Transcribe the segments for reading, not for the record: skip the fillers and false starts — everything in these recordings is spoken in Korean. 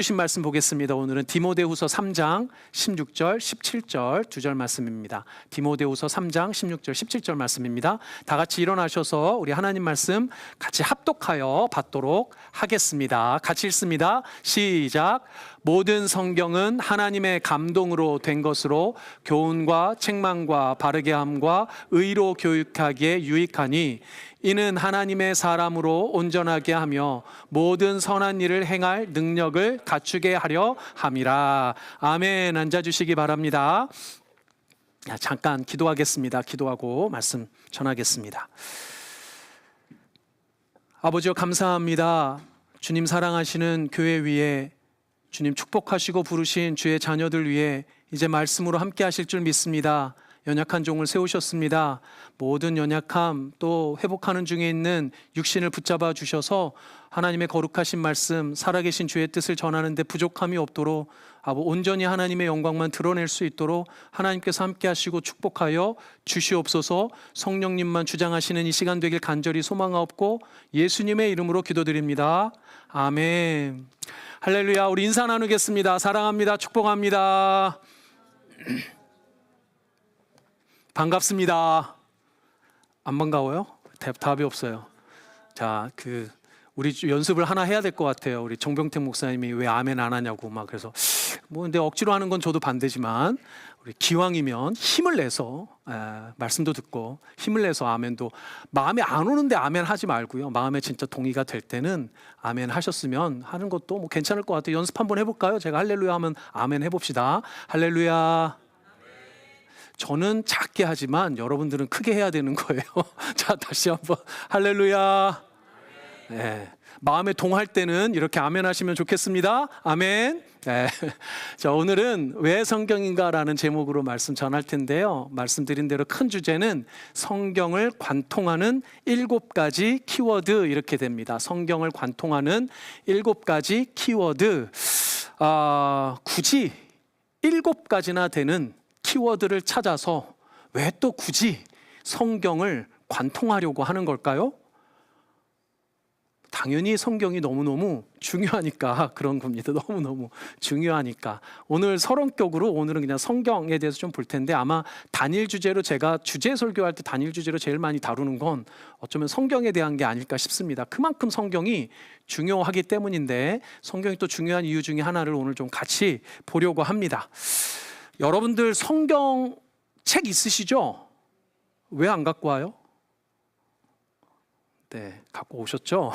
주신 말씀 보겠습니다. 오늘은 디모데후서 3장 16절 17절 두 절 말씀입니다. 디모데후서 3장 16절 17절 말씀입니다. 다 같이 일어나셔서 우리 하나님 말씀 같이 합독하여 받도록 하겠습니다. 같이 읽습니다. 시작. 모든 성경은 하나님의 감동으로 된 것으로 교훈과 책망과 바르게 함과 의로 교육하기에 유익하니 이는 하나님의 사람으로 온전하게 하며 모든 선한 일을 행할 능력을 갖추게 하려 함이라. 아멘. 앉아주시기 바랍니다. 잠깐 기도하겠습니다. 기도하고 말씀 전하겠습니다. 아버지여 감사합니다. 주님 사랑하시는 교회 위에 주님 축복하시고 부르신 주의 자녀들 위해 이제 말씀으로 함께 하실 줄 믿습니다. 연약한 종을 세우셨습니다. 모든 연약함 또 회복하는 중에 있는 육신을 붙잡아 주셔서 하나님의 거룩하신 말씀 살아계신 주의 뜻을 전하는 데 부족함이 없도록 온전히 하나님의 영광만 드러낼 수 있도록 하나님께서 함께 하시고 축복하여 주시옵소서. 성령님만 주장하시는 이 시간 되길 간절히 소망하옵고 예수님의 이름으로 기도드립니다. 아멘. 할렐루야. 우리 인사 나누겠습니다. 사랑합니다. 축복합니다. 반갑습니다. 안 반가워요? 답이 없어요. 자, 우리 연습을 하나 해야 될 것 같아요. 우리 정병택 목사님이 왜 아멘 안 하냐고 막 그래서 근데 억지로 하는 건 저도 반대지만 우리 기왕이면 힘을 내서 말씀도 듣고 힘을 내서 아멘도 마음에 안 오는데 아멘 하지 말고요. 마음에 진짜 동의가 될 때는 아멘 하셨으면 하는 것도 뭐 괜찮을 것 같아요. 연습 한번 해볼까요? 제가 할렐루야 하면 아멘 해봅시다. 할렐루야. 저는 작게 하지만 여러분들은 크게 해야 되는 거예요. 자, 다시 한번 할렐루야. 네. 마음에 동할 때는 이렇게 아멘 하시면 좋겠습니다. 아멘. 네. 자, 오늘은 왜 성경인가라는 제목으로 말씀 전할 텐데요. 말씀드린 대로 큰 주제는 성경을 관통하는 7가지 키워드 이렇게 됩니다. 성경을 관통하는 7가지 키워드. 굳이 7가지나 되는 키워드를 찾아서 왜 또 굳이 성경을 관통하려고 하는 걸까요? 당연히 성경이 너무너무 중요하니까 그런 겁니다. 너무너무 중요하니까. 오늘 서론격으로 오늘은 그냥 성경에 대해서 좀 볼 텐데 아마 단일 주제로 제가 주제 설교할 때 단일 주제로 제일 많이 다루는 건 어쩌면 성경에 대한 게 아닐까 싶습니다. 그만큼 성경이 중요하기 때문인데 성경이 또 중요한 이유 중에 하나를 오늘 좀 같이 보려고 합니다. 여러분들 성경 책 있으시죠? 왜 안 갖고 와요? 네, 갖고 오셨죠?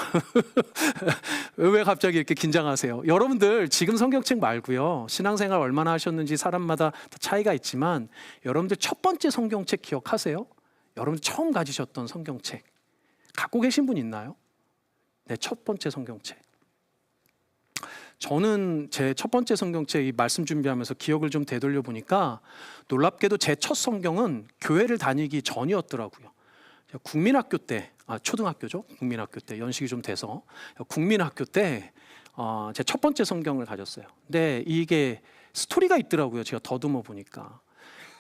왜 갑자기 이렇게 긴장하세요? 여러분들 지금 성경책 말고요. 신앙생활 얼마나 하셨는지 사람마다 차이가 있지만 여러분들 첫 번째 성경책 기억하세요? 여러분들 처음 가지셨던 성경책 갖고 계신 분 있나요? 네, 첫 번째 성경책. 저는 제 첫 번째 성경책 이 말씀 준비하면서 기억을 좀 되돌려 보니까 놀랍게도 제 첫 성경은 교회를 다니기 전이었더라고요. 국민학교 때, 초등학교죠. 국민학교 때 연식이 좀 돼서 국민학교 때 제 첫 번째 성경을 가졌어요. 근데 이게 스토리가 있더라고요. 제가 더듬어 보니까.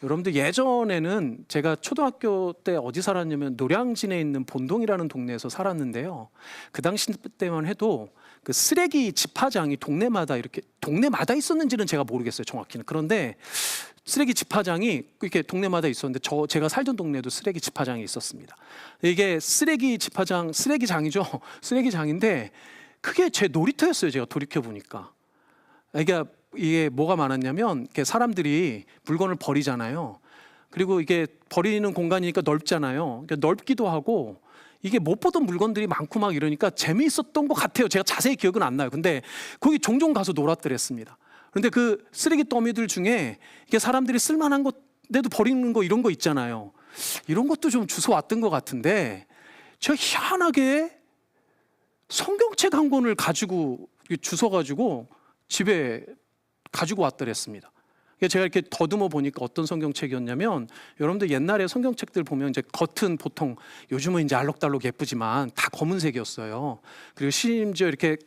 여러분들 예전에는 제가 초등학교 때 어디 살았냐면 노량진에 있는 본동이라는 동네에서 살았는데요. 그 당시 때만 해도 그 쓰레기 집화장이 동네마다 있었는지는 제가 모르겠어요. 정확히는. 그런데 쓰레기 집화장이 이렇게 동네마다 있었는데 제가 살던 동네에도 쓰레기 집화장이 있었습니다. 이게 쓰레기 집화장, 쓰레기장이죠. 쓰레기장인데 그게 제 놀이터였어요. 제가 돌이켜 보니까. 이게 뭐가 많았냐면 사람들이 물건을 버리잖아요. 그리고 이게 버리는 공간이니까 넓잖아요. 그러니까 넓기도 하고 이게 못 보던 물건들이 많고 막 이러니까 재미있었던 것 같아요. 제가 자세히 기억은 안 나요. 근데 거기 종종 가서 놀았더랬습니다. 그런데 그 쓰레기 더미들 중에 이게 사람들이 쓸만한 것에도 버리는 거 이런 거 있잖아요. 이런 것도 좀 주워 왔던 것 같은데 제가 희한하게 성경책 한 권을 가지고 주워가지고 집에 가지고 왔더랬습니다. 제가 이렇게 더듬어 보니까 어떤 성경책이었냐면 여러분들 옛날에 성경책들 보면 이제 겉은 보통 요즘은 이제 알록달록 예쁘지만 다 검은색이었어요. 그리고 심지어 이렇게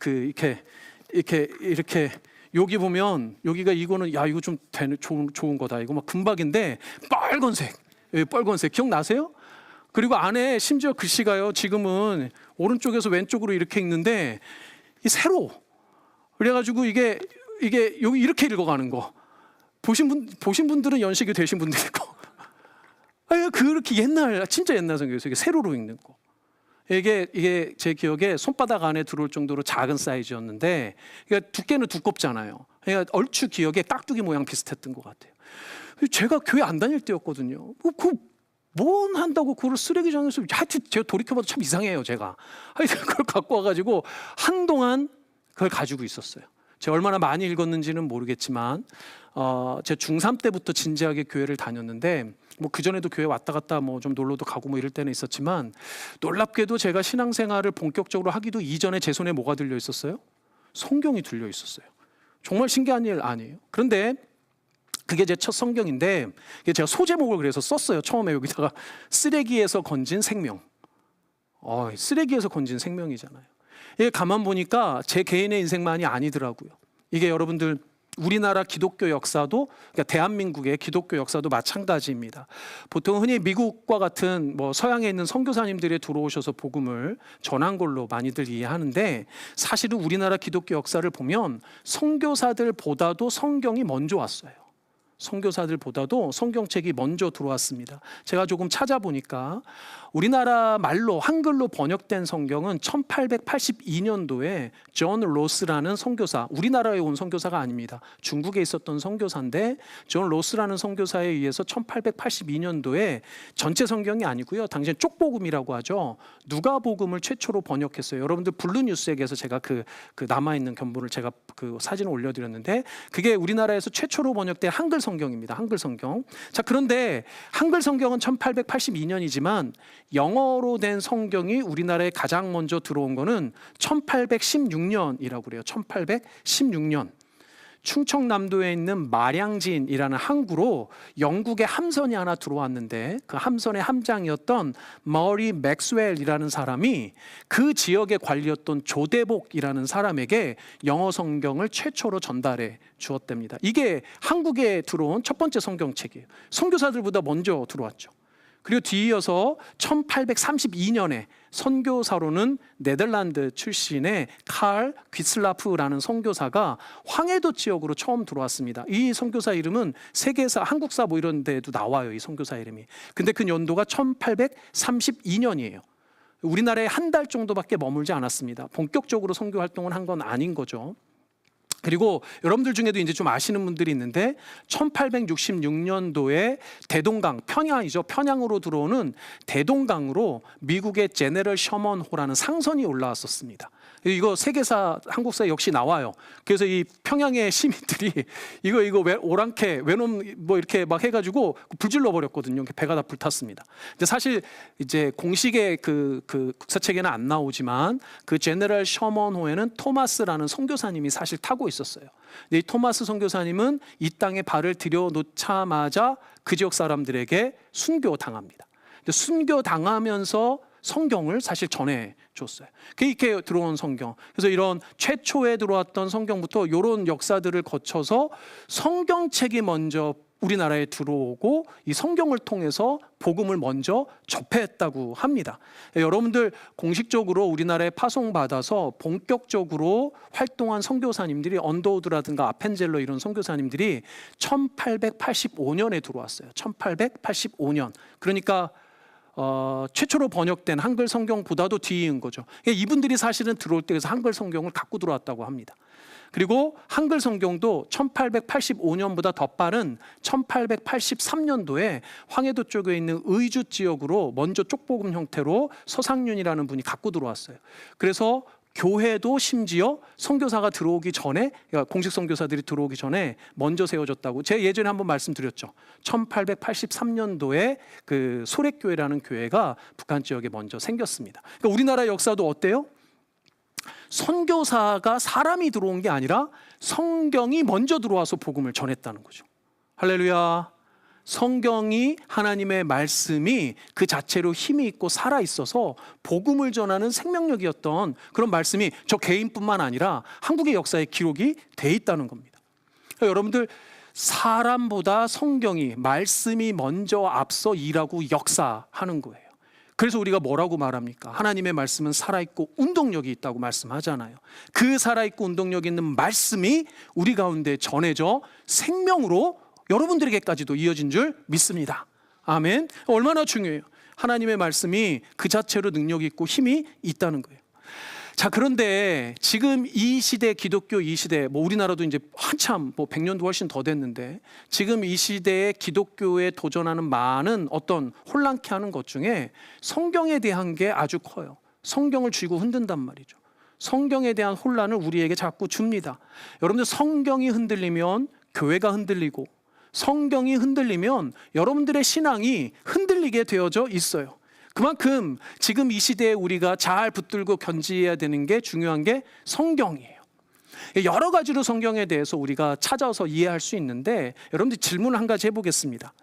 여기 보면 여기가 이거는 야 이거 좀 좋은 거다. 이거 막 금박인데 빨간색 기억나세요? 그리고 안에 심지어 글씨가요. 지금은 오른쪽에서 왼쪽으로 이렇게 읽는데 이 세로 그래가지고 이게 여기 이렇게 읽어가는 거 보신 분들은 연식이 되신 분들이고, 그렇게 진짜 옛날 성경에서 이게 세로로 읽는 거. 이게 제 기억에 손바닥 안에 들어올 정도로 작은 사이즈였는데, 그러니까 두께는 두껍잖아요. 그러니까 얼추 기억에 깍두기 모양 비슷했던 것 같아요. 제가 교회 안 다닐 때였거든요. 뭔 한다고 그걸 쓰레기장에서, 하여튼 제가 돌이켜봐도 참 이상해요, 제가. 하여튼 그걸 갖고 와가지고 한동안 그걸 가지고 있었어요. 제가 얼마나 많이 읽었는지는 모르겠지만, 제가 중3 때부터 진지하게 교회를 다녔는데, 뭐 그전에도 교회 왔다 갔다 뭐 좀 놀러도 가고 뭐 이럴 때는 있었지만, 놀랍게도 제가 신앙생활을 본격적으로 하기도 이전에 제 손에 뭐가 들려 있었어요? 성경이 들려 있었어요. 정말 신기한 일 아니에요? 그런데 그게 제 첫 성경인데, 제가 소제목을 그래서 썼어요. 처음에 여기다가 쓰레기에서 건진 생명. 쓰레기에서 건진 생명이잖아요. 이게 가만 보니까 제 개인의 인생만이 아니더라고요. 이게 여러분들 우리나라 기독교 역사도, 그러니까 대한민국의 기독교 역사도 마찬가지입니다. 보통 흔히 미국과 같은 뭐 서양에 있는 선교사님들이 들어오셔서 복음을 전한 걸로 많이들 이해하는데, 사실은 우리나라 기독교 역사를 보면 선교사들보다도 성경이 먼저 왔어요. 선교사들보다도 성경책이 먼저 들어왔습니다. 제가 조금 찾아보니까 우리나라 말로 한글로 번역된 성경은 1882년도에 존 로스라는 선교사, 우리나라에 온 선교사가 아닙니다. 중국에 있었던 선교사인데, 존 로스라는 선교사에 의해서 1882년도에 전체 성경이 아니고요, 당시엔 쪽복음이라고 하죠, 누가복음을 최초로 번역했어요. 여러분들 블루뉴스에게서 제가 그 남아있는 견본을 제가 그 사진을 올려드렸는데, 그게 우리나라에서 최초로 번역된 한글 성경입니다. 한글 성경. 자, 그런데 한글 성경은 1882년이지만 영어로 된 성경이 우리나라에 가장 먼저 들어온 거는 1816년이라고 그래요. 1816년. 충청남도에 있는 마량진이라는 항구로 영국의 함선이 하나 들어왔는데, 그 함선의 함장이었던 머리 맥스웰이라는 사람이 그 지역의 관리였던 조대복이라는 사람에게 영어 성경을 최초로 전달해 주었답니다. 이게 한국에 들어온 첫 번째 성경책이에요. 선교사들보다 먼저 들어왔죠. 그리고 뒤이어서 1832년에 선교사로는 네덜란드 출신의 칼 귀슬라프라는 선교사가 황해도 지역으로 처음 들어왔습니다. 이 선교사 이름은 세계사, 한국사 뭐 이런 데도 나와요, 이 선교사 이름이. 근데 그 연도가 1832년이에요. 우리나라에 한 달 정도밖에 머물지 않았습니다. 본격적으로 선교 활동을 한 건 아닌 거죠. 그리고 여러분들 중에도 이제 좀 아시는 분들이 있는데, 1866년도에 대동강, 평양이죠. 평양으로 들어오는 대동강으로 미국의 제너럴 셔먼호라는 상선이 올라왔었습니다. 이거 세계사, 한국사 역시 나와요. 그래서 이 평양의 시민들이 이거 오랑캐, 외놈 뭐 이렇게 막 해가지고 불질러 버렸거든요. 배가 다 불탔습니다. 근데 사실 이제 공식의 그 국사책에는 안 나오지만, 그 제너럴 셔먼호에는 토마스라는 선교사님이 사실 타고 있었어요. 근데 이 토마스 선교사님은 이 땅에 발을 들여놓자마자 그 지역 사람들에게 순교당합니다. 근데 순교당하면서 성경을 사실 전해줬어요. 이렇게 들어온 성경. 그래서 이런 최초에 들어왔던 성경부터 이런 역사들을 거쳐서 성경책이 먼저 우리나라에 들어오고, 이 성경을 통해서 복음을 먼저 접했다고 합니다. 여러분들 공식적으로 우리나라에 파송받아서 본격적으로 활동한 선교사님들이 언더우드라든가 아펜젤러 이런 선교사님들이 1885년에 들어왔어요. 1885년. 그러니까 최초로 번역된 한글 성경보다도 뒤인 거죠. 이분들이 사실은 들어올 때 그래서 한글 성경을 갖고 들어왔다고 합니다. 그리고 한글 성경도 1885년보다 더 빠른 1883년도에 황해도 쪽에 있는 의주 지역으로 먼저 쪽복음 형태로 서상윤이라는 분이 갖고 들어왔어요. 그래서 교회도 심지어 선교사가 들어오기 전에, 그러니까 공식 선교사들이 들어오기 전에 먼저 세워졌다고. 제가 예전에 한번 말씀드렸죠. 1883년도에 그 소렉교회라는 교회가 북한 지역에 먼저 생겼습니다. 그러니까 우리나라 역사도 어때요? 선교사가 사람이 들어온 게 아니라 성경이 먼저 들어와서 복음을 전했다는 거죠. 할렐루야. 성경이, 하나님의 말씀이 그 자체로 힘이 있고 살아있어서 복음을 전하는 생명력이었던 그런 말씀이 저 개인뿐만 아니라 한국의 역사에 기록이 돼 있다는 겁니다. 그러니까 여러분들, 사람보다 성경이, 말씀이 먼저 앞서 일하고 역사하는 거예요. 그래서 우리가 뭐라고 말합니까? 하나님의 말씀은 살아있고 운동력이 있다고 말씀하잖아요. 그 살아있고 운동력 있는 말씀이 우리 가운데 전해져 생명으로 여러분들에게까지도 이어진 줄 믿습니다. 아멘. 얼마나 중요해요. 하나님의 말씀이 그 자체로 능력이 있고 힘이 있다는 거예요. 자, 그런데 지금 이 시대, 기독교 이 시대, 뭐 우리나라도 이제 한참 뭐 100년도 훨씬 더 됐는데, 지금 이 시대에 기독교에 도전하는 많은 어떤 혼란케 하는 것 중에 성경에 대한 게 아주 커요. 성경을 쥐고 흔든단 말이죠. 성경에 대한 혼란을 우리에게 자꾸 줍니다. 여러분들, 성경이 흔들리면 교회가 흔들리고, 성경이 흔들리면 여러분들의 신앙이 흔들리게 되어져 있어요. 그만큼 지금 이 시대에 우리가 잘 붙들고 견지해야 되는 게, 중요한 게 성경이에요. 여러 가지로 성경에 대해서 우리가 찾아서 이해할 수 있는데, 여러분들 질문을 한 가지 해보겠습니다.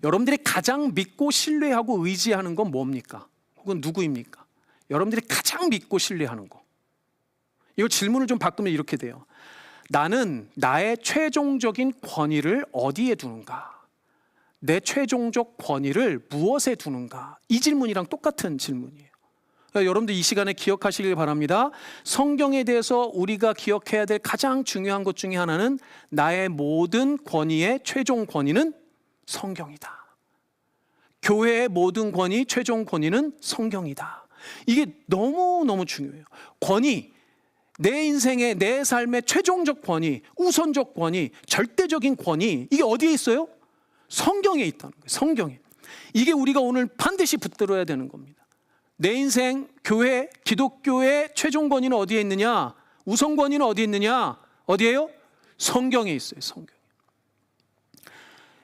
여러분들이 가장 믿고 신뢰하고 의지하는 건 뭡니까? 혹은 누구입니까? 여러분들이 가장 믿고 신뢰하는 거. 이거 질문을 좀 바꾸면 이렇게 돼요. 나는 나의 최종적인 권위를 어디에 두는가? 내 최종적 권위를 무엇에 두는가? 이 질문이랑 똑같은 질문이에요. 여러분들 이 시간에 기억하시길 바랍니다. 성경에 대해서 우리가 기억해야 될 가장 중요한 것 중에 하나는 나의 모든 권위의 최종 권위는 성경이다. 교회의 모든 권위, 최종 권위는 성경이다. 이게 너무너무 중요해요. 권위, 내 인생의, 내 삶의 최종적 권위, 우선적 권위, 절대적인 권위, 이게 어디에 있어요? 성경에 있다는 거예요. 성경에. 이게 우리가 오늘 반드시 붙들어야 되는 겁니다. 내 인생, 교회, 기독교의 최종 권위는 어디에 있느냐? 우선 권위는 어디에 있느냐? 어디에요? 성경에 있어요. 성경.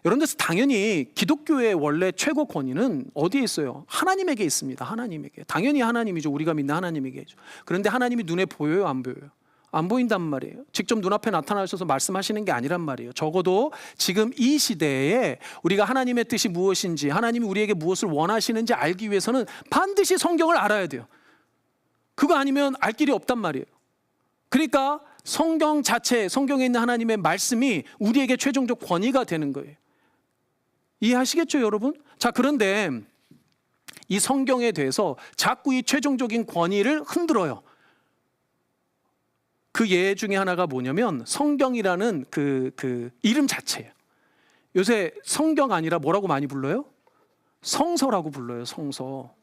여러분들, 당연히 기독교의 원래 최고 권위는 어디에 있어요? 하나님에게 있습니다. 하나님에게. 당연히 하나님이죠. 우리가 믿는 하나님에게죠. 그런데 하나님이 눈에 보여요? 안 보여요? 안 보인단 말이에요. 직접 눈앞에 나타나셔서 말씀하시는 게 아니란 말이에요. 적어도 지금 이 시대에 우리가 하나님의 뜻이 무엇인지, 하나님이 우리에게 무엇을 원하시는지 알기 위해서는 반드시 성경을 알아야 돼요. 그거 아니면 알 길이 없단 말이에요. 그러니까 성경 자체, 성경에 있는 하나님의 말씀이 우리에게 최종적 권위가 되는 거예요. 이해하시겠죠, 여러분? 자, 그런데 이 성경에 대해서 자꾸 이 최종적인 권위를 흔들어요. 그 예 중에 하나가 뭐냐면 성경이라는 그 이름 자체예요. 요새 성경 아니라 뭐라고 많이 불러요? 성서라고 불러요. 성서.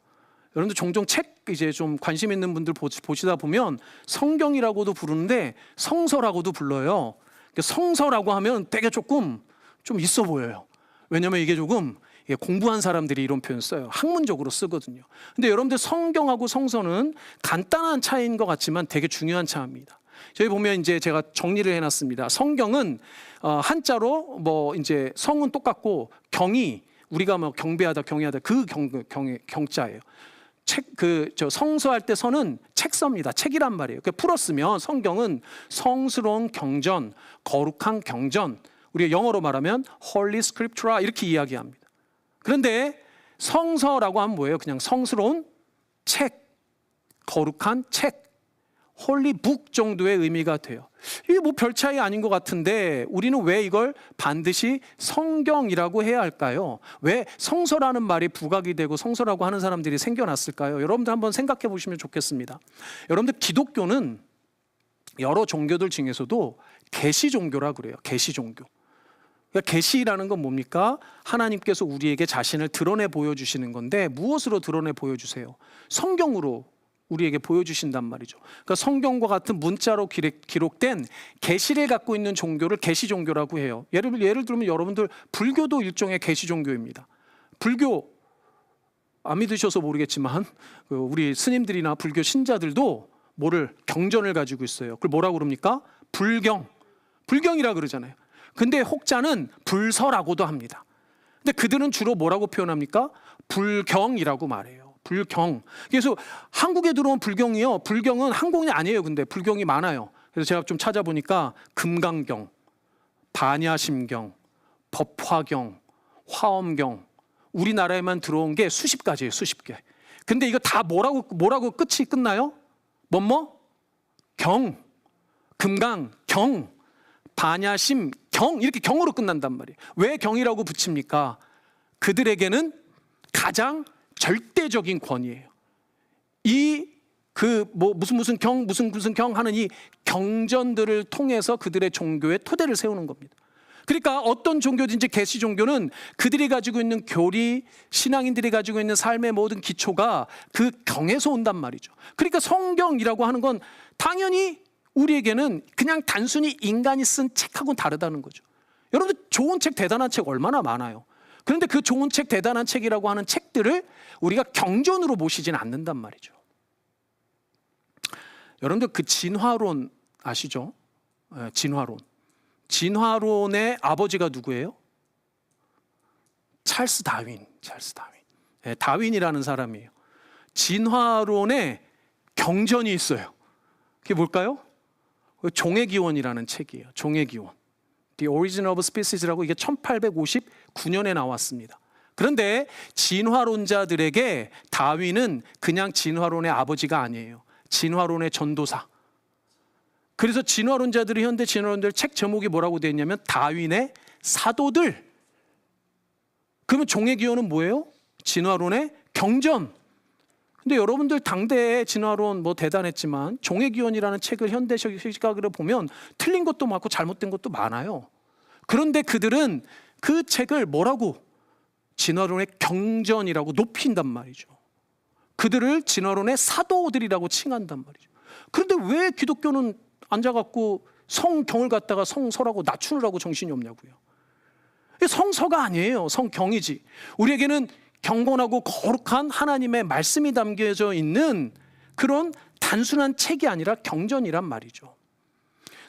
여러분들 종종 책 이제 좀 관심 있는 분들 보시다 보면 성경이라고도 부르는데 성서라고도 불러요. 성서라고 하면 되게 조금 좀 있어 보여요. 왜냐면 이게 조금 공부한 사람들이 이런 표현 써요. 학문적으로 쓰거든요. 근데 여러분들, 성경하고 성서는 간단한 차이인 것 같지만 되게 중요한 차이입니다. 저희 보면 이제 제가 정리를 해놨습니다. 성경은 한자로 뭐 이제 성은 똑같고, 경이 우리가 뭐 경배하다, 경외하다 그 경자예요. 성서할 때 서는 책서입니다. 책이란 말이에요. 풀었으면 성경은 성스러운 경전, 거룩한 경전, 우리가 영어로 말하면 Holy Scriptura 이렇게 이야기합니다. 그런데 성서라고 하면 뭐예요? 그냥 성스러운 책, 거룩한 책, 홀리 북 정도의 의미가 돼요. 이게 뭐 별 차이 아닌 것 같은데 우리는 왜 이걸 반드시 성경이라고 해야 할까요? 왜 성서라는 말이 부각이 되고 성서라고 하는 사람들이 생겨났을까요? 여러분들 한번 생각해 보시면 좋겠습니다. 여러분들, 기독교는 여러 종교들 중에서도 계시 종교라 그래요. 계시 종교. 그러니까 계시라는 건 뭡니까? 하나님께서 우리에게 자신을 드러내 보여주시는 건데, 무엇으로 드러내 보여주세요? 성경으로 우리에게 보여주신단 말이죠. 그러니까 성경과 같은 문자로 기록된 계시를 갖고 있는 종교를 계시 종교라고 해요. 예를 들면 여러분들, 불교도 일종의 계시 종교입니다. 불교 안 믿으셔서 모르겠지만 우리 스님들이나 불교 신자들도 경전을 가지고 있어요. 그걸 뭐라고 그럽니까? 불경이라 그러잖아요. 근데 혹자는 불서라고도 합니다. 근데 그들은 주로 뭐라고 표현합니까? 불경이라고 말해요. 불경. 그래서 한국에 들어온 불경이요. 불경은 한국이 아니에요. 근데 불경이 많아요. 그래서 제가 좀 찾아보니까 금강경, 반야심경, 법화경, 화엄경, 우리나라에만 들어온 게 수십 가지예요. 수십 개. 근데 이거 다 뭐라고 끝이 끝나요? 경, 금강, 경, 반야심, 경, 이렇게 경으로 끝난단 말이에요. 왜 경이라고 붙입니까? 그들에게는 가장 절대적인 권위예요. 이 무슨 경 하는 이 경전들을 통해서 그들의 종교의 토대를 세우는 겁니다. 그러니까 어떤 종교든지 계시 종교는 그들이 가지고 있는 교리, 신앙인들이 가지고 있는 삶의 모든 기초가 그 경에서 온단 말이죠. 그러니까 성경이라고 하는 건 당연히 우리에게는 그냥 단순히 인간이 쓴 책하고는 다르다는 거죠. 여러분들 좋은 책, 대단한 책 얼마나 많아요. 그런데 그 좋은 책, 대단한 책이라고 하는 책들을 우리가 경전으로 모시지는 않는단 말이죠. 여러분들 그 진화론 아시죠? 진화론. 진화론의 아버지가 누구예요? 찰스 다윈. 다윈이라는 사람이에요. 진화론의 경전이 있어요. 그게 뭘까요? 종의 기원이라는 책이에요. 종의 기원. The Origin of Species라고 이게 1859년에 나왔습니다. 그런데 진화론자들에게 다윈은 그냥 진화론의 아버지가 아니에요. 진화론의 전도사. 그래서 진화론자들이 현대 진화론들 책 제목이 뭐라고 되어 있냐면 다윈의 사도들. 그러면 종의 기원은 뭐예요? 진화론의 경전. 근데 여러분들 당대의 진화론 대단했지만 종의 기원이라는 책을 현대적 시각으로 보면 틀린 것도 많고 잘못된 것도 많아요. 그런데 그들은 그 책을 뭐라고? 진화론의 경전이라고 높인단 말이죠. 그들을 진화론의 사도들이라고 칭한단 말이죠. 그런데 왜 기독교는 앉아갖고 성경을 갖다가 성서라고 낮추느라고 정신이 없냐고요. 성서가 아니에요. 성경이지. 우리에게는 경건하고 거룩한 하나님의 말씀이 담겨져 있는 그런 단순한 책이 아니라 경전이란 말이죠.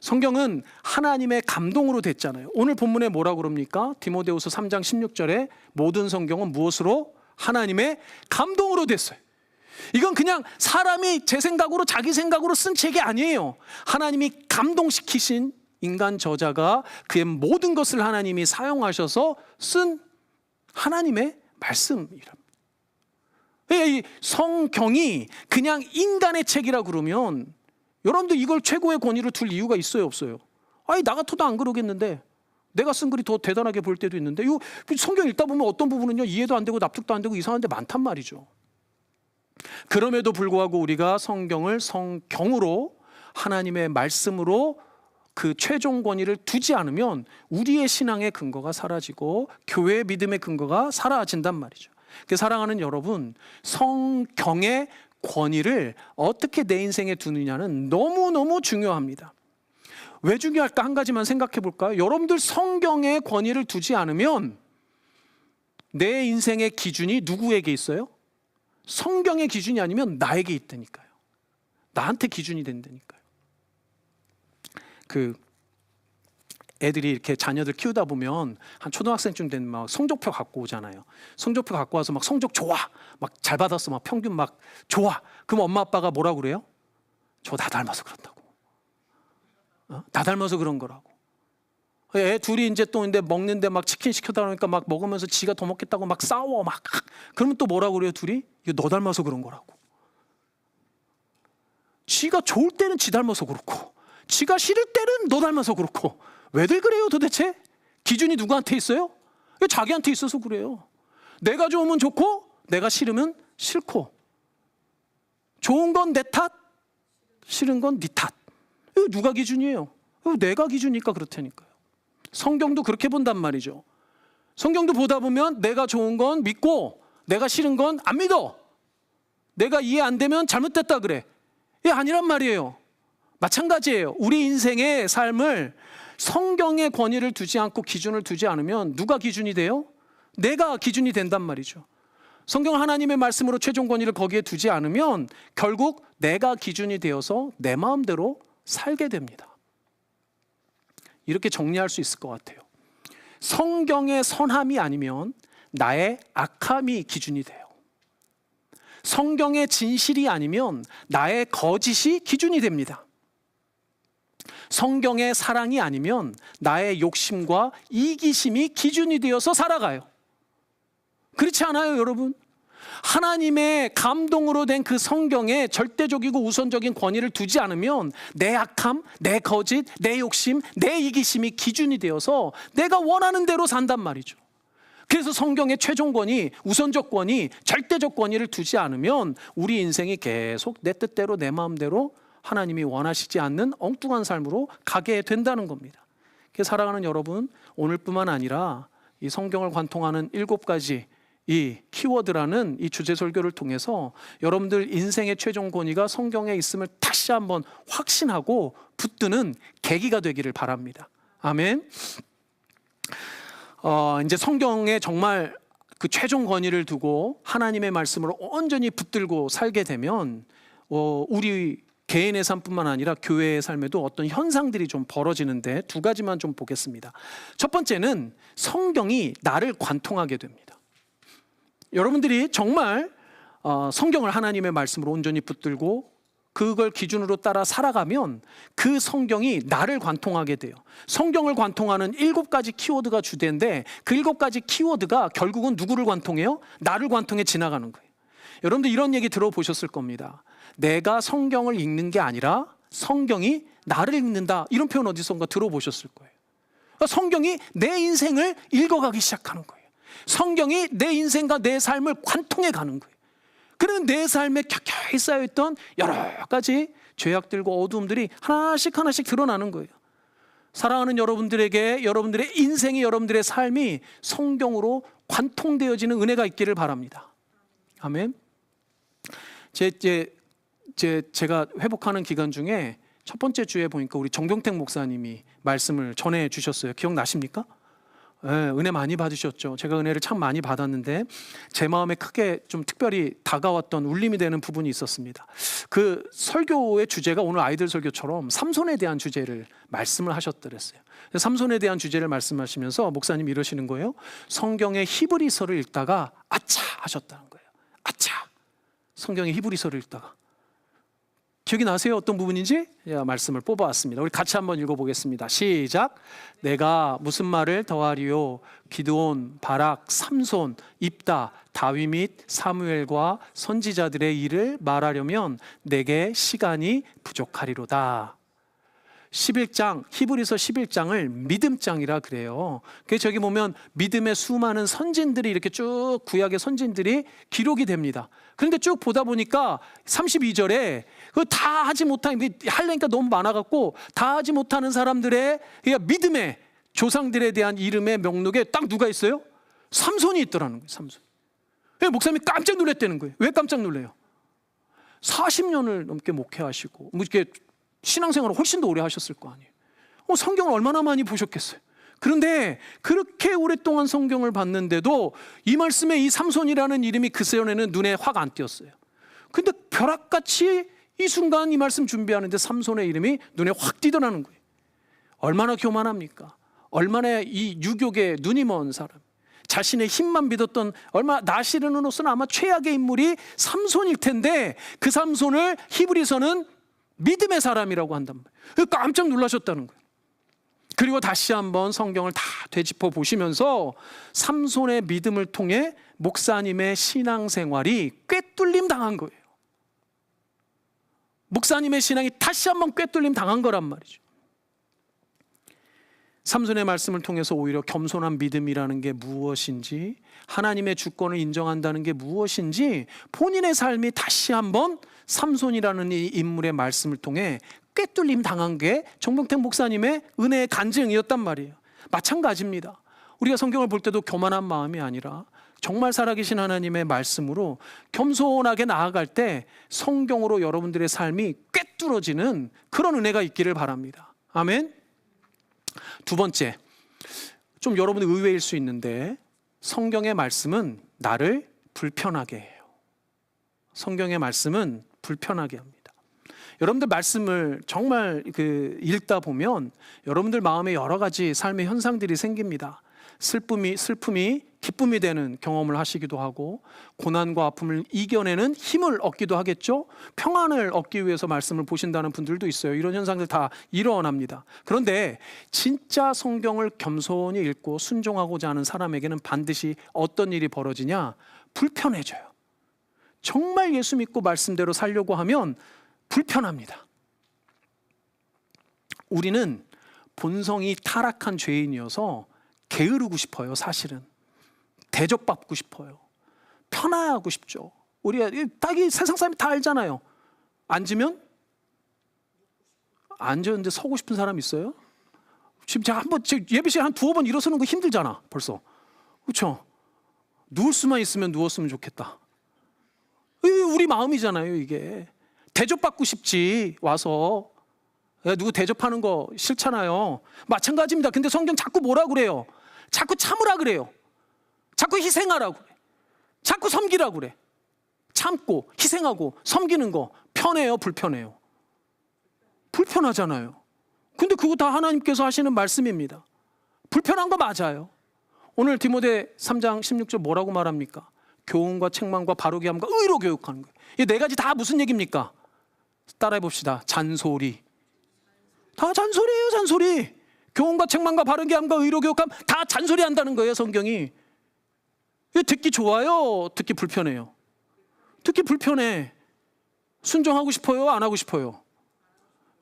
성경은 하나님의 감동으로 됐잖아요. 오늘 본문에 뭐라고 그럽니까? 디모데후서 3장 16절에 모든 성경은 무엇으로? 하나님의 감동으로 됐어요. 이건 그냥 사람이 제 생각으로 자기 생각으로 쓴 책이 아니에요. 하나님이 감동시키신 인간 저자가 그의 모든 것을 하나님이 사용하셔서 쓴 하나님의 말씀이랍니다. 이 성경이 그냥 인간의 책이라 그러면 여러분들 이걸 최고의 권위로 둘 이유가 있어요, 없어요? 아니 나 같아도 안 그러겠는데, 내가 쓴 글이 더 대단하게 볼 때도 있는데, 이 성경 읽다 보면 어떤 부분은요 이해도 안 되고 납득도 안 되고 이상한 데 많단 말이죠. 그럼에도 불구하고 우리가 성경을 성경으로 하나님의 말씀으로 그 최종 권위를 두지 않으면 우리의 신앙의 근거가 사라지고 교회의 믿음의 근거가 사라진단 말이죠. 사랑하는 여러분, 성경의 권위를 어떻게 내 인생에 두느냐는 너무너무 중요합니다. 왜 중요할까? 한 가지만 생각해 볼까요? 여러분들 성경의 권위를 두지 않으면 내 인생의 기준이 누구에게 있어요? 성경의 기준이 아니면 나에게 있다니까요. 나한테 기준이 된다니까요. 애들이 이렇게 자녀들 키우다 보면 한 초등학생쯤 되면 막 성적표 갖고 오잖아요. 성적표 갖고 와서 막 성적 좋아, 막 잘 받았어, 막 평균 막 좋아. 그럼 엄마 아빠가 뭐라고 그래요? 저 나 닮아서 그런다고. 나 닮아서 그런 거라고. 애 둘이 이제 또 근데 먹는데 막 치킨 시켜다 그러니까 막 먹으면서 지가 더 먹겠다고 막 싸워 막. 그러면 또 뭐라고 그래요 둘이? 이거 너 닮아서 그런 거라고. 지가 좋을 때는 지 닮아서 그렇고 지가 싫을 때는 너 닮아서 그렇고 왜들 그래요 도대체? 기준이 누구한테 있어요? 자기한테 있어서 그래요. 내가 좋으면 좋고 내가 싫으면 싫고, 좋은 건 내 탓, 싫은 건 네 탓. 이거 누가 기준이에요? 이거 내가 기준이니까 그렇다니까요. 성경도 그렇게 본단 말이죠. 성경도 보다 보면 내가 좋은 건 믿고 내가 싫은 건 안 믿어. 내가 이해 안 되면 잘못됐다 그래. 이게 아니란 말이에요. 마찬가지예요. 우리 인생의 삶을 성경의 권위를 두지 않고 기준을 두지 않으면 누가 기준이 돼요? 내가 기준이 된단 말이죠. 성경 하나님의 말씀으로 최종 권위를 거기에 두지 않으면 결국 내가 기준이 되어서 내 마음대로 살게 됩니다. 이렇게 정리할 수 있을 것 같아요. 성경의 선함이 아니면 나의 악함이 기준이 돼요. 성경의 진실이 아니면 나의 거짓이 기준이 됩니다. 성경의 사랑이 아니면 나의 욕심과 이기심이 기준이 되어서 살아가요. 그렇지 않아요, 여러분? 하나님의 감동으로 된 그 성경에 절대적이고 우선적인 권위를 두지 않으면 내 악함, 내 거짓, 내 욕심, 내 이기심이 기준이 되어서 내가 원하는 대로 산단 말이죠. 그래서 성경의 최종권위, 우선적 권위, 절대적 권위를 두지 않으면 우리 인생이 계속 내 뜻대로 내 마음대로 하나님이 원하시지 않는 엉뚱한 삶으로 가게 된다는 겁니다. 그래서 사랑하는 여러분, 오늘뿐만 아니라 이 성경을 관통하는 7가지 이 키워드라는 이 주제 설교를 통해서 여러분들 인생의 최종 권위가 성경에 있음을 다시 한번 확신하고 붙드는 계기가 되기를 바랍니다. 아멘. 이제 성경에 정말 그 최종 권위를 두고 하나님의 말씀을 온전히 붙들고 살게 되면 우리 개인의 삶뿐만 아니라 교회의 삶에도 어떤 현상들이 좀 벌어지는데 2가지만 좀 보겠습니다. 첫 번째는 성경이 나를 관통하게 됩니다. 여러분들이 정말 성경을 하나님의 말씀으로 온전히 붙들고 그걸 기준으로 따라 살아가면 그 성경이 나를 관통하게 돼요. 성경을 관통하는 7가지 키워드가 주제인데 그 7가지 키워드가 결국은 누구를 관통해요? 나를 관통해 지나가는 거예요. 여러분들 이런 얘기 들어보셨을 겁니다. 내가 성경을 읽는 게 아니라 성경이 나를 읽는다, 이런 표현 어디선가 들어보셨을 거예요. 그러니까 성경이 내 인생을 읽어가기 시작하는 거예요. 성경이 내 인생과 내 삶을 관통해 가는 거예요. 그러면 내 삶에 켜켜이 쌓여있던 여러 가지 죄악들과 어두움들이 하나씩 드러나는 거예요. 사랑하는 여러분들에게 여러분들의 인생이, 여러분들의 삶이 성경으로 관통되어지는 은혜가 있기를 바랍니다. 아멘. 제가 회복하는 기간 중에 첫 번째 주에 보니까 우리 정병택 목사님이 말씀을 전해 주셨어요. 기억나십니까? 네, 은혜 많이 받으셨죠. 제가 은혜를 참 많이 받았는데 제 마음에 크게 좀 특별히 다가왔던 울림이 되는 부분이 있었습니다. 그 설교의 주제가 오늘 아이들 설교처럼 삼손에 대한 주제를 말씀을 하셨더랬어요. 삼손에 대한 주제를 말씀하시면서 목사님이 이러시는 거예요. 성경의 히브리서를 읽다가 아차 하셨다는 거예요. 아차. 성경의 히브리서를 읽다가. 기억이 나세요? 어떤 부분인지? 말씀을 뽑아왔습니다. 우리 같이 한번 읽어보겠습니다. 시작. 내가 무슨 말을 더하리요? 기드온, 바락, 삼손, 입다, 다윗 및 사무엘과 선지자들의 일을 말하려면 내게 시간이 부족하리로다. 11장, 히브리서 11장을 믿음장이라 그래요. 그래서 저기 보면 믿음의 수많은 선진들이 이렇게 쭉 구약의 선진들이 기록이 됩니다. 그런데 쭉 보다 보니까 32절에 그거 다 하지 못한, 하려니까 너무 많아갖고 다 하지 못하는 사람들의 믿음의 조상들에 대한 이름의 명록에 딱 누가 있어요? 삼손이 있더라는 거예요. 삼손. 목사님이 깜짝 놀랐다는 거예요. 왜 깜짝 놀래요? 40년을 넘게 목회하시고 뭐 이렇게 신앙생활을 훨씬 더 오래 하셨을 거 아니에요. 성경을 얼마나 많이 보셨겠어요. 그런데 그렇게 오랫동안 성경을 봤는데도 이 말씀에 이 삼손이라는 이름이 그 전에는 눈에 확 안 띄었어요. 근데 벼락같이 이 순간 이 말씀 준비하는데 삼손의 이름이 눈에 확 띄더라는 거예요. 얼마나 교만합니까? 얼마나 이 유교계 눈이 먼 사람, 자신의 힘만 믿었던, 얼마 나시르노스는 아마 최악의 인물이 삼손일 텐데 그 삼손을 히브리서는 믿음의 사람이라고 한단 말이에요. 깜짝 놀라셨다는 거예요. 그리고 다시 한번 성경을 다 되짚어 보시면서 삼손의 믿음을 통해 목사님의 신앙생활이 꿰뚫림 당한 거예요. 목사님의 신앙이 다시 한번 꿰뚫림 당한 거란 말이죠. 삼손의 말씀을 통해서 오히려 겸손한 믿음이라는 게 무엇인지, 하나님의 주권을 인정한다는 게 무엇인지 본인의 삶이 다시 한번 삼손이라는 이 인물의 말씀을 통해 꿰뚫림 당한 게 정병택 목사님의 은혜의 간증이었단 말이에요. 마찬가지입니다. 우리가 성경을 볼 때도 교만한 마음이 아니라 정말 살아계신 하나님의 말씀으로 겸손하게 나아갈 때 성경으로 여러분들의 삶이 꿰뚫어지는 그런 은혜가 있기를 바랍니다. 아멘. 2번째, 좀 여러분이 의외일 수 있는데 성경의 말씀은 나를 불편하게 해요. 성경의 말씀은 불편하게 합니다. 여러분들 말씀을 정말 읽다 보면 여러분들 마음에 여러 가지 삶의 현상들이 생깁니다. 슬픔이 기쁨이 되는 경험을 하시기도 하고, 고난과 아픔을 이겨내는 힘을 얻기도 하겠죠. 평안을 얻기 위해서 말씀을 보신다는 분들도 있어요. 이런 현상들 다 일어납니다. 그런데 진짜 성경을 겸손히 읽고 순종하고자 하는 사람에게는 반드시 어떤 일이 벌어지냐? 불편해져요. 정말 예수 믿고 말씀대로 살려고 하면 불편합니다. 우리는 본성이 타락한 죄인이어서 게으르고 싶어요. 사실은 대접받고 싶어요. 편하고 싶죠. 우리가 딱이 세상 사람이 다 알잖아요. 앉으면 앉았는데 서고 싶은 사람 있어요? 지금 제가 한번 예배 시간 한 두어 번 일어서는 거 힘들잖아 벌써. 그렇죠? 누울 수만 있으면 누웠으면 좋겠다. 우리 마음이잖아요. 이게 대접받고 싶지. 와서 누구 대접하는 거 싫잖아요. 마찬가지입니다. 근데 성경 자꾸 뭐라 그래요? 자꾸 참으라 그래요. 자꾸 희생하라고 그래. 자꾸 섬기라고 그래. 참고 희생하고 섬기는 거 편해요, 불편해요? 불편하잖아요. 근데 그거 다 하나님께서 하시는 말씀입니다. 불편한 거 맞아요. 오늘 디모데 3장 16절 뭐라고 말합니까? 교훈과 책망과 바르게 함과 의로 교육하는 거예요. 이 네 가지 다 무슨 얘기입니까? 따라해 봅시다. 잔소리. 다 잔소리예요, 잔소리. 교훈과 책망과 바르게 함과 의로 교육함 다 잔소리 한다는 거예요, 성경이. 듣기 좋아요, 듣기 불편해요? 듣기 불편해. 순종하고 싶어요, 안 하고 싶어요?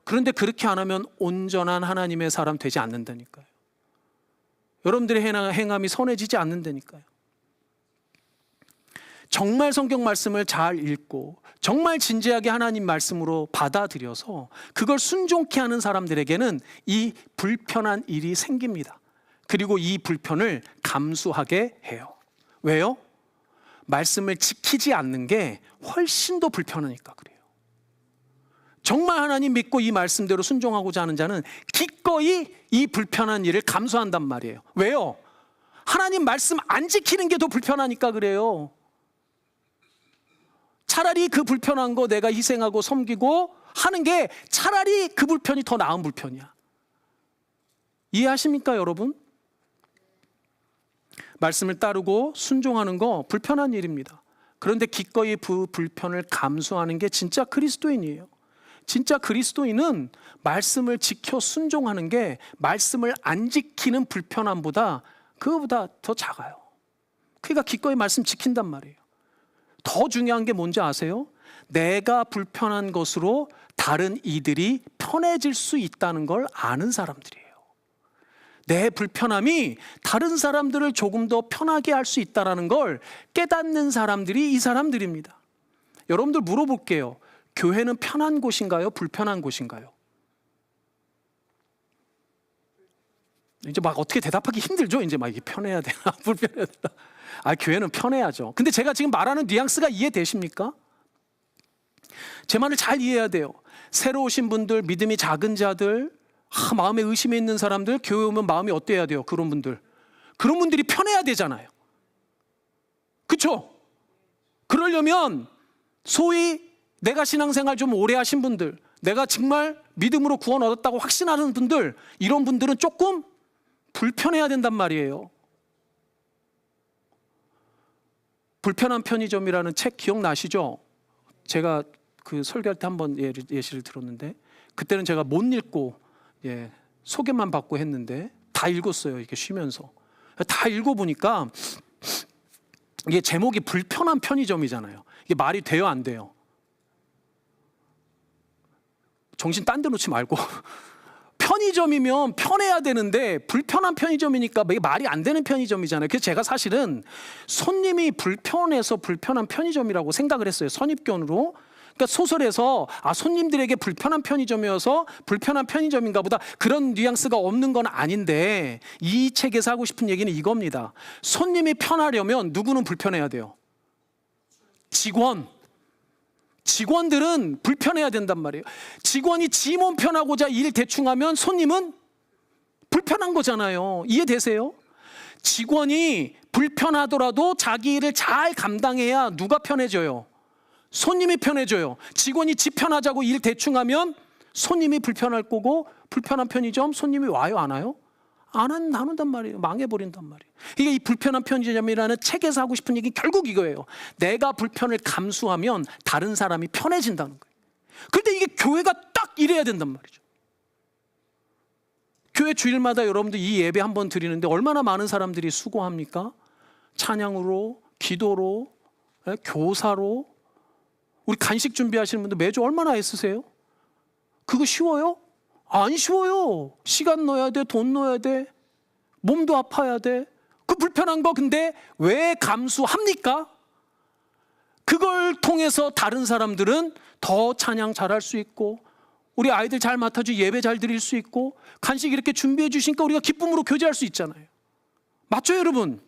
그런데 그렇게 안 하면 온전한 하나님의 사람 되지 않는다니까요. 여러분들의 행함이 선해지지 않는다니까요. 정말 성경 말씀을 잘 읽고 정말 진지하게 하나님 말씀으로 받아들여서 그걸 순종케 하는 사람들에게는 이 불편한 일이 생깁니다. 그리고 이 불편을 감수하게 해요. 왜요? 말씀을 지키지 않는 게 훨씬 더 불편하니까 그래요. 정말 하나님 믿고 이 말씀대로 순종하고자 하는 자는 기꺼이 이 불편한 일을 감수한단 말이에요. 왜요? 하나님 말씀 안 지키는 게 더 불편하니까 그래요. 차라리 그 불편한 거 내가 희생하고 섬기고 하는 게 차라리 그 불편이 더 나은 불편이야. 이해하십니까, 여러분? 말씀을 따르고 순종하는 거 불편한 일입니다. 그런데 기꺼이 그 불편을 감수하는 게 진짜 그리스도인이에요. 진짜 그리스도인은 말씀을 지켜 순종하는 게 말씀을 안 지키는 불편함보다 그거보다 더 작아요. 그러니까 기꺼이 말씀 지킨단 말이에요. 더 중요한 게 뭔지 아세요? 내가 불편한 것으로 다른 이들이 편해질 수 있다는 걸 아는 사람들이에요. 내 불편함이 다른 사람들을 조금 더 편하게 할 수 있다는 걸 깨닫는 사람들이 이 사람들입니다. 여러분들 물어볼게요. 교회는 편한 곳인가요? 불편한 곳인가요? 이제 막 어떻게 대답하기 힘들죠? 이제 막 이게 편해야 되나 불편해야 되나? 교회는 편해야죠. 근데 제가 지금 말하는 뉘앙스가 이해되십니까? 제 말을 잘 이해해야 돼요. 새로 오신 분들, 믿음이 작은 자들, 마음에 의심이 있는 사람들, 교회 오면 마음이 어때야 돼요? 그런 분들이 편해야 되잖아요. 그렇죠? 그러려면 소위 내가 신앙생활 좀 오래 하신 분들, 내가 정말 믿음으로 구원 얻었다고 확신하는 분들, 이런 분들은 조금 불편해야 된단 말이에요. 불편한 편의점이라는 책 기억나시죠? 제가 그 설교할 때 한번 예시를 들었는데, 그때는 제가 못 읽고 소개만 받고 했는데 다 읽었어요. 이렇게 쉬면서 다 읽어보니까 이게 제목이 불편한 편의점이잖아요. 이게 말이 돼요, 안 돼요? 정신 딴 데 놓지 말고 편의점이면 편해야 되는데 불편한 편의점이니까 이게 말이 안 되는 편의점이잖아요. 그래서 제가 사실은 손님이 불편해서 불편한 편의점이라고 생각을 했어요. 선입견으로. 그러니까 소설에서 손님들에게 불편한 편의점이어서 불편한 편의점인가 보다, 그런 뉘앙스가 없는 건 아닌데, 이 책에서 하고 싶은 얘기는 이겁니다. 손님이 편하려면 누구는 불편해야 돼요? 직원들은 불편해야 된단 말이에요. 직원이 지 몸 편하고자 일 대충 하면 손님은 불편한 거잖아요. 이해되세요? 직원이 불편하더라도 자기 일을 잘 감당해야 누가 편해져요? 손님이 편해져요. 직원이 지 편하자고 일 대충 하면 손님이 불편할 거고, 불편한 편의점 손님이 와요, 안 와요? 안 한단 말이에요. 망해버린단 말이에요. 이게 이 불편한 편의점이라는 책에서 하고 싶은 얘기 결국 이거예요. 내가 불편을 감수하면 다른 사람이 편해진다는 거예요. 그런데 이게 교회가 딱 이래야 된단 말이죠. 교회 주일마다 여러분들 이 예배 한번 드리는데 얼마나 많은 사람들이 수고합니까? 찬양으로, 기도로, 교사로. 우리 간식 준비하시는 분들 매주 얼마나 애쓰세요? 그거 쉬워요? 안 쉬워요. 시간 넣어야 돼, 돈 넣어야 돼, 몸도 아파야 돼. 그 불편한 거 근데 왜 감수합니까? 그걸 통해서 다른 사람들은 더 찬양 잘할 수 있고, 우리 아이들 잘 맡아주고 예배 잘 드릴 수 있고, 간식 이렇게 준비해 주시니까 우리가 기쁨으로 교제할 수 있잖아요. 맞죠, 여러분?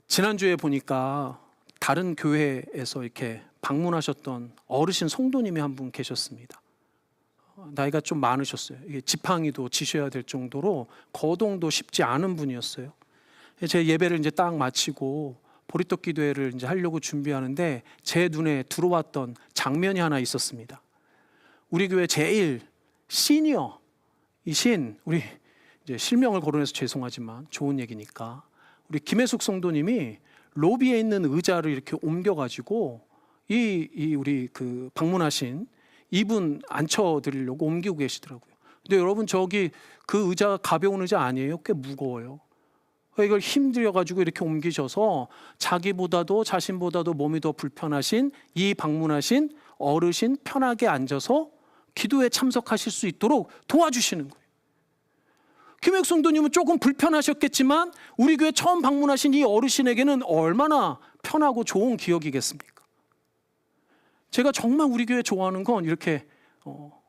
지난주에 보니까 다른 교회에서 이렇게 방문하셨던 어르신 성도님이 한 분 계셨습니다. 나이가 좀 많으셨어요. 이게 지팡이도 지셔야 될 정도로 거동도 쉽지 않은 분이었어요. 제 예배를 이제 딱 마치고 보리떡 기도회를 이제 하려고 준비하는데 제 눈에 들어왔던 장면이 하나 있었습니다. 우리 교회 제일 시니어이신, 우리 이제 실명을 거론해서 죄송하지만 좋은 얘기니까, 우리 김혜숙 성도님이 로비에 있는 의자를 이렇게 옮겨가지고 우리 그 방문하신 이분 앉혀드리려고 옮기고 계시더라고요. 근데 여러분, 저기 그 의자가 가벼운 의자 아니에요. 꽤 무거워요. 이걸 힘들여가지고 이렇게 옮기셔서 자기보다도 자신보다도 몸이 더 불편하신 이 방문하신 어르신 편하게 앉아서 기도에 참석하실 수 있도록 도와주시는 거예요. 김혜숙 성도님은 조금 불편하셨겠지만 우리 교회 처음 방문하신 이 어르신에게는 얼마나 편하고 좋은 기억이겠습니까? 제가 정말 우리 교회 좋아하는 건 이렇게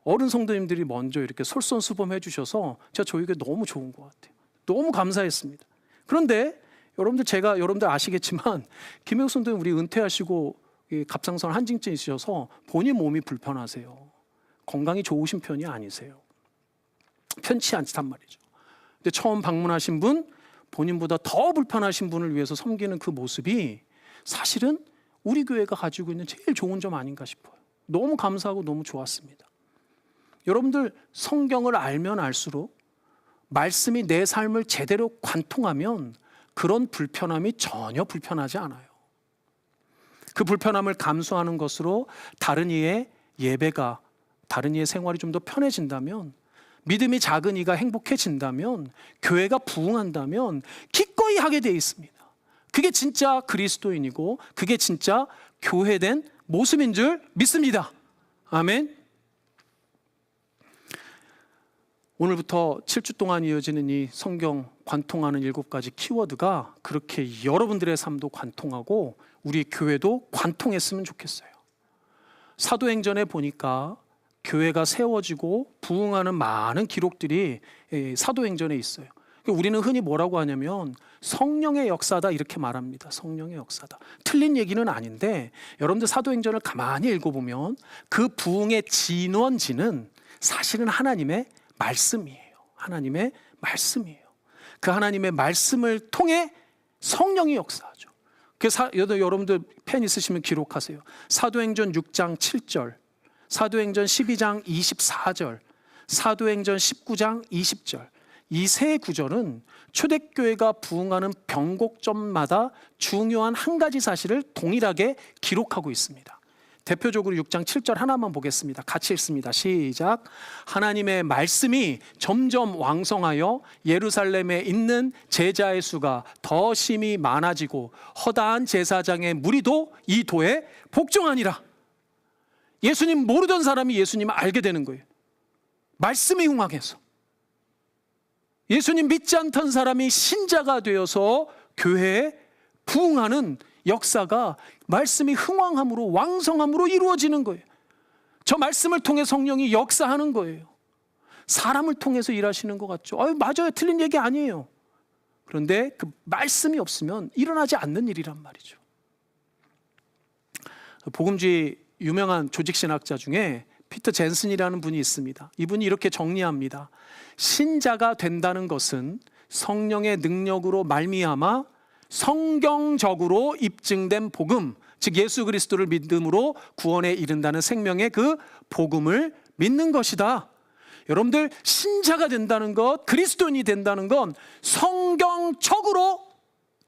어른 성도님들이 먼저 이렇게 솔선수범해 주셔서 제가 저희 교회 너무 좋은 것 같아요. 너무 감사했습니다. 그런데 여러분들 아시겠지만 김혜숙 성도님 우리 은퇴하시고 갑상선 한증증 있으셔서 본인 몸이 불편하세요. 건강이 좋으신 편이 아니세요. 편치 않단 말이죠. 근데 처음 방문하신 분, 본인보다 더 불편하신 분을 위해서 섬기는 그 모습이 사실은 우리 교회가 가지고 있는 제일 좋은 점 아닌가 싶어요. 너무 감사하고 너무 좋았습니다. 여러분들, 성경을 알면 알수록 말씀이 내 삶을 제대로 관통하면 그런 불편함이 전혀 불편하지 않아요. 그 불편함을 감수하는 것으로 다른 이의 예배가, 다른 이의 생활이 좀 더 편해진다면, 믿음이 작은 이가 행복해진다면, 교회가 부흥한다면 기꺼이 하게 돼 있습니다. 그게 진짜 그리스도인이고 그게 진짜 교회된 모습인 줄 믿습니다. 아멘. 오늘부터 7주 동안 이어지는 이 성경 관통하는 7가지 키워드가 그렇게 여러분들의 삶도 관통하고 우리 교회도 관통했으면 좋겠어요. 사도행전에 보니까 교회가 세워지고 부흥하는 많은 기록들이 사도행전에 있어요. 우리는 흔히 뭐라고 하냐면 성령의 역사다 이렇게 말합니다. 성령의 역사다. 틀린 얘기는 아닌데, 여러분들 사도행전을 가만히 읽어보면 그 부흥의 진원지는 사실은 하나님의 말씀이에요. 하나님의 말씀이에요. 그 하나님의 말씀을 통해 성령이 역사하죠. 여러분들 펜 있으시면 기록하세요. 사도행전 6장 7절, 사도행전 12장 24절, 사도행전 19장 20절. 이 세 구절은 초대교회가 부흥하는 변곡점마다 중요한 한 가지 사실을 동일하게 기록하고 있습니다. 대표적으로 6장 7절 하나만 보겠습니다. 같이 읽습니다. 시작. 하나님의 말씀이 점점 왕성하여 예루살렘에 있는 제자의 수가 더 심히 많아지고 허다한 제사장의 무리도 이 도에 복종하니라. 예수님 모르던 사람이 예수님을 알게 되는 거예요. 말씀이 흥황해서. 예수님 믿지 않던 사람이 신자가 되어서 교회에 부흥하는 역사가 말씀이 흥왕함으로, 왕성함으로 이루어지는 거예요. 저 말씀을 통해 성령이 역사하는 거예요. 사람을 통해서 일하시는 것 같죠. 맞아요. 틀린 얘기 아니에요. 그런데 그 말씀이 없으면 일어나지 않는 일이란 말이죠. 복음주의 유명한 조직신학자 중에 피터 젠슨이라는 분이 있습니다. 이분이 이렇게 정리합니다. 신자가 된다는 것은 성령의 능력으로 말미암아 성경적으로 입증된 복음, 즉 예수 그리스도를 믿음으로 구원에 이른다는 생명의 그 복음을 믿는 것이다. 여러분들, 신자가 된다는 것, 그리스도인이 된다는 건 성경적으로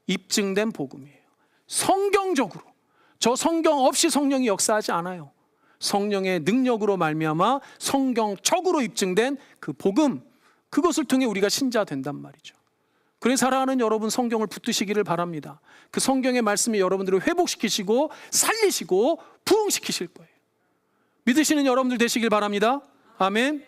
입증된 복음이에요. 성경적으로. 저 성경 없이 성령이 역사하지 않아요. 성령의 능력으로 말미암아 성경적으로 입증된 그 복음, 그것을 통해 우리가 신자 된단 말이죠. 그래서 사랑하는 여러분, 성경을 붙드시기를 바랍니다. 그 성경의 말씀이 여러분들을 회복시키시고 살리시고 부흥시키실 거예요. 믿으시는 여러분들 되시길 바랍니다. 아멘.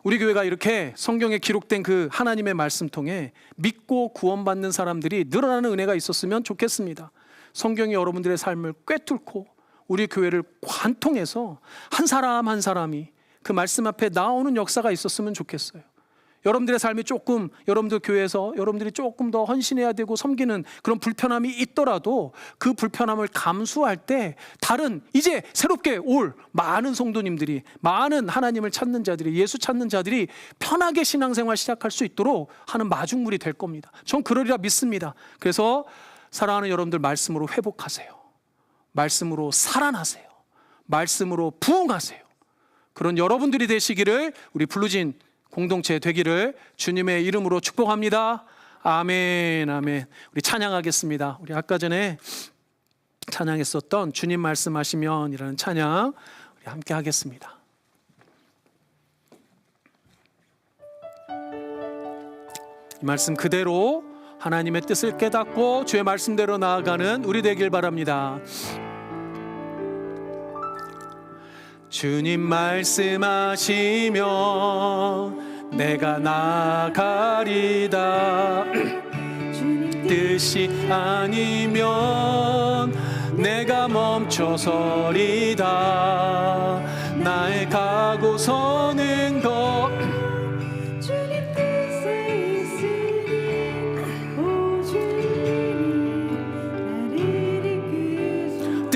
우리 교회가 이렇게 성경에 기록된 그 하나님의 말씀 통해 믿고 구원받는 사람들이 늘어나는 은혜가 있었으면 좋겠습니다. 성경이 여러분들의 삶을 꿰뚫고 우리 교회를 관통해서 한 사람 한 사람이 그 말씀 앞에 나오는 역사가 있었으면 좋겠어요. 여러분들의 삶이 조금, 여러분들 교회에서 여러분들이 조금 더 헌신해야 되고 섬기는 그런 불편함이 있더라도 그 불편함을 감수할 때 다른 이제 새롭게 올 많은 성도님들이, 많은 하나님을 찾는 자들이, 예수 찾는 자들이 편하게 신앙생활 시작할 수 있도록 하는 마중물이 될 겁니다. 전 그러리라 믿습니다. 그래서 사랑하는 여러분들, 말씀으로 회복하세요. 말씀으로 살아나세요. 말씀으로 부흥하세요. 그런 여러분들이 되시기를, 우리 블루진 공동체 되기를 주님의 이름으로 축복합니다. 아멘, 아멘. 우리 찬양하겠습니다. 우리 아까 전에 찬양했었던 주님 말씀하시면 이라는 찬양 우리 함께 하겠습니다. 이 말씀 그대로 하나님의 뜻을 깨닫고 주의 말씀대로 나아가는 우리 되길 바랍니다. 주님 말씀하시면 내가 나가리다. 뜻이 아니면 내가 멈춰서리다. 나의 가고 서는 것 주님 뜻에 있으니 오 주님 나를 이끄소.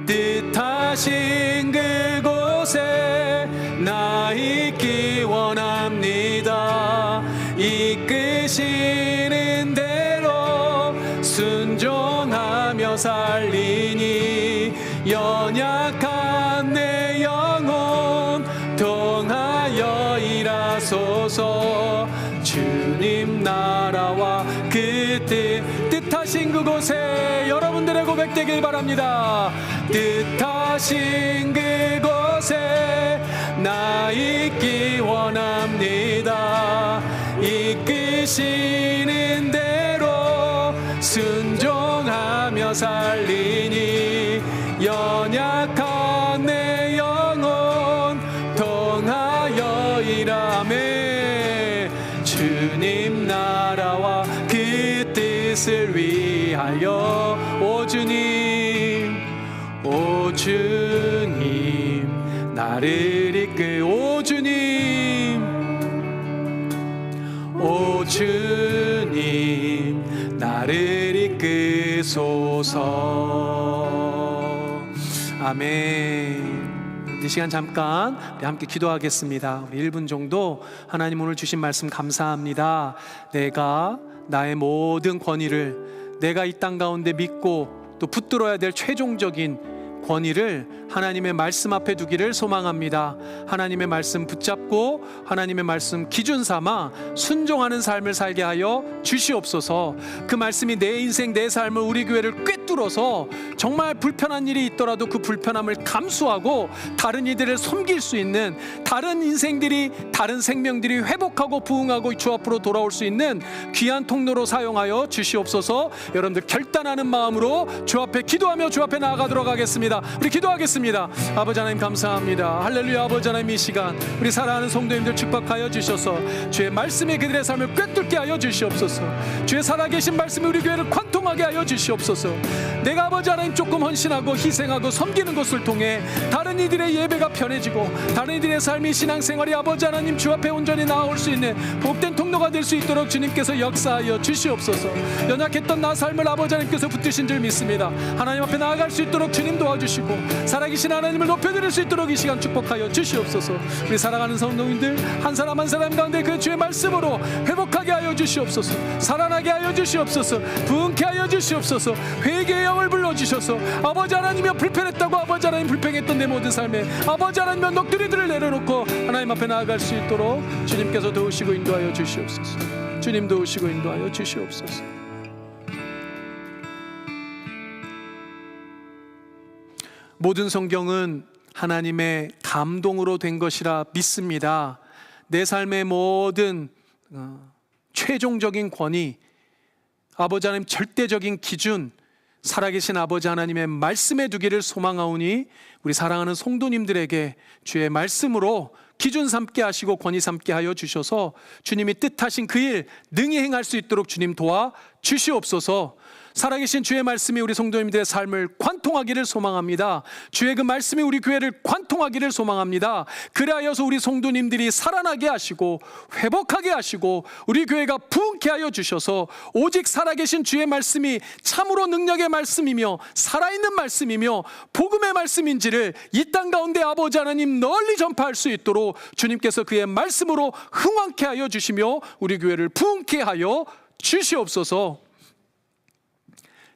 뜻하신 그곳에 나 있기 원합니다. 이끄시는 대로 순종하며 살리니 연약한 내 영혼 통하여 일하소서. 주님 나라와 그 뜻하신 그곳에 여러분들의 고백되길 바랍니다. 뜻하신 그곳에 나 있기 원합니다. 이끄시는 대로 순종하며 살리니 연약한 내 영혼 통하여 일하매 주님 나라와 그 뜻을 위하여 오 주님 나를 오 주님 나를 이끄소서. 아멘. 이 시간 잠깐 우리 함께 기도하겠습니다. 우리 1분 정도 하나님 오늘 주신 말씀 감사합니다. 내가 나의 모든 권위를, 내가 이 땅 가운데 믿고 또 붙들어야 될 최종적인 권위를 하나님의 말씀 앞에 두기를 소망합니다. 하나님의 말씀 붙잡고 하나님의 말씀 기준 삼아 순종하는 삶을 살게 하여 주시옵소서. 그 말씀이 내 인생 내 삶을, 우리 교회를 꿰뚫어서 정말 불편한 일이 있더라도 그 불편함을 감수하고 다른 이들을 섬길 수 있는, 다른 인생들이, 다른 생명들이 회복하고 부흥하고 주 앞으로 돌아올 수 있는 귀한 통로로 사용하여 주시옵소서. 여러분들 결단하는 마음으로 주 앞에 기도하며 주 앞에 나아가도록 하겠습니다. 우리 기도하겠습니다. 아버지 하나님 감사합니다. 할렐루야. 아버지 하나님 이 시간 우리 사랑하는 성도님들 축복하여 주셔서 주의 말씀이 그들의 삶을 꿰뚫게 하여 주시옵소서. 주의 살아계신 말씀이 우리 교회를 관통하게 하여 주시옵소서. 내가 아버지 하나님 조금 헌신하고 희생하고 섬기는 것을 통해 다른 이들의 예배가 편해지고 다른 이들의 삶이, 신앙생활이 아버지 하나님 주 앞에 온전히 나아올 수 있는 복된 통로가 될 수 있도록 주님께서 역사하여 주시옵소서. 연약했던 나 삶을 아버지 하나님께서 붙드신 줄 믿습니다. 하나님 앞에 나아갈 수 있도록 주님 도와주시고 살아계신 하나님을 높여드릴 수 있도록 이 시간 축복하여 주시옵소서. 우리 사랑하는 성도님들 한 사람 한 사람 가운데 그 주의 말씀으로 회복하게 하여 주시옵소서. 살아나게 하여 주시옵소서. 부흥케 하여 주시옵소서. 회개의 영을 불러주셔서 아버지 하나님이여 불편했다고 아버지 하나님 불평했던 내 모든 삶에 아버지 하나님이여 넋두리들을 내려놓고 하나님 앞에 나아갈 수 있도록 주님께서 도우시고 인도하여 주시옵소서. 주님 도우시고 인도하여 주시옵소서. 모든 성경은 하나님의 감동으로 된 것이라 믿습니다. 내 삶의 모든 최종적인 권위, 아버지 하나님 절대적인 기준, 살아계신 아버지 하나님의 말씀에 두기를 소망하오니 우리 사랑하는 성도님들에게 주의 말씀으로 기준 삼게 하시고 권위 삼게 하여 주셔서 주님이 뜻하신 그 일 능히 행할 수 있도록 주님 도와 주시옵소서. 살아계신 주의 말씀이 우리 성도님들의 삶을 관통하기를 소망합니다. 주의 그 말씀이 우리 교회를 관통하기를 소망합니다. 그리하여서 우리 성도님들이 살아나게 하시고 회복하게 하시고 우리 교회가 부흥케 하여 주셔서 오직 살아계신 주의 말씀이 참으로 능력의 말씀이며 살아있는 말씀이며 복음의 말씀인지를 이 땅 가운데 아버지 하나님 널리 전파할 수 있도록 주님께서 그의 말씀으로 흥왕케 하여 주시며 우리 교회를 부흥케 하여 주시옵소서.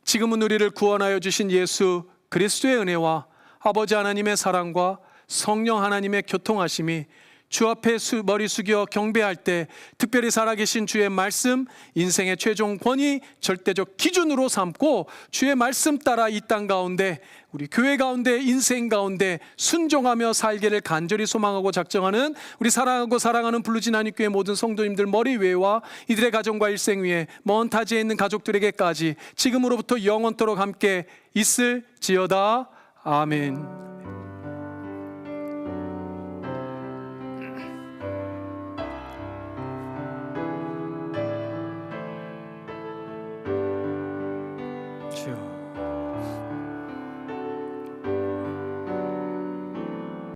지금은 우리를 구원하여 주신 예수 그리스도의 은혜와 아버지 하나님의 사랑과 성령 하나님의 교통하심이 주 앞에 머리 숙여 경배할 때 특별히 살아계신 주의 말씀, 인생의 최종 권위, 절대적 기준으로 삼고 주의 말씀 따라 이 땅 가운데 우리 교회 가운데 인생 가운데 순종하며 살기를 간절히 소망하고 작정하는 우리 사랑하고 사랑하는 블루진 한인교회 모든 성도님들 머리 위에와 이들의 가정과 일생 위에 먼 타지에 있는 가족들에게까지 지금으로부터 영원토록 함께 있을지어다. 아멘.